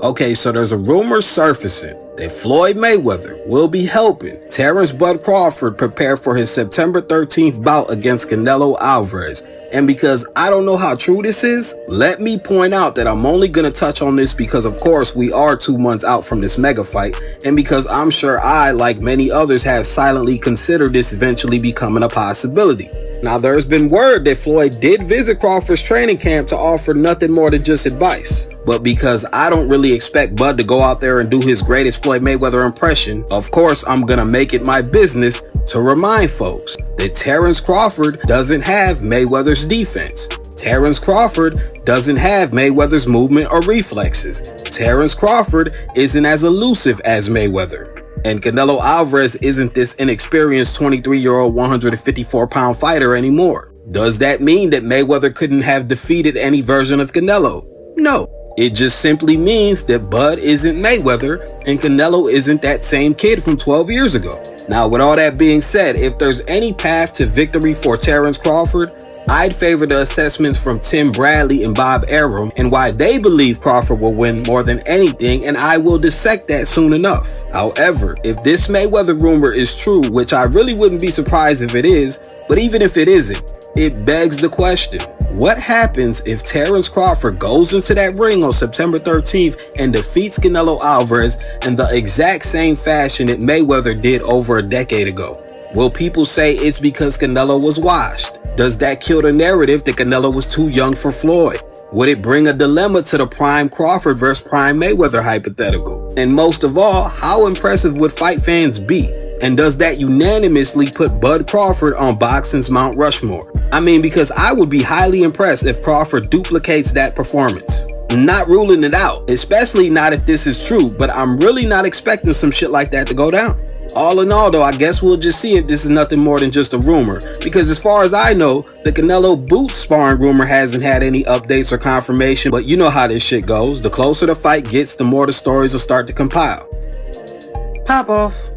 Okay, so there's a rumor surfacing that Floyd Mayweather will be helping Terence "Bud" Crawford prepare for his September 13th bout against Canelo Alvarez. And because I don't know how true this is, let me point out that I'm only going to touch on this because of course we are 2 months out from this mega fight, and because I'm sure I, like many others, have silently considered this eventually becoming a possibility. Now, there's been word that Floyd did visit Crawford's training camp to offer nothing more than just advice. But because I don't really expect Bud to go out there and do his greatest Floyd Mayweather impression, of course I'm gonna make it my business to remind folks that Terence Crawford doesn't have Mayweather's defense. Terence Crawford doesn't have Mayweather's movement or reflexes. Terence Crawford isn't as elusive as Mayweather. And Canelo Alvarez isn't this inexperienced 23-year-old 154-pound fighter anymore. Does that mean that Mayweather couldn't have defeated any version of Canelo? No. It just simply means that Bud isn't Mayweather and Canelo isn't that same kid from 12 years ago. Now, with all that being said, if there's any path to victory for Terence Crawford, I'd favor the assessments from Tim Bradley and Bob Arum and why they believe Crawford will win more than anything, and I will dissect that soon enough. However, if this Mayweather rumor is true, which I really wouldn't be surprised if it is, but even if it isn't, it begs the question, what happens if Terence Crawford goes into that ring on September 13th and defeats Canelo Alvarez in the exact same fashion that Mayweather did over a decade ago? Will people say it's because Canelo was washed? Does that kill the narrative that Canelo was too young for Floyd? Would it bring a dilemma to the prime Crawford versus prime Mayweather hypothetical? And most of all, how impressive would fight fans be? And does that unanimously put Bud Crawford on boxing's Mount Rushmore? I mean, because I would be highly impressed if Crawford duplicates that performance. Not ruling it out, especially not if this is true, but I'm really not expecting some shit like that to go down. All in all though, I guess we'll just see if this is nothing more than just a rumor, because as far as I know, the Canelo Boots sparring rumor hasn't had any updates or confirmation, but you know how this shit goes. The closer the fight gets, the more the stories will start to compile. Pop off.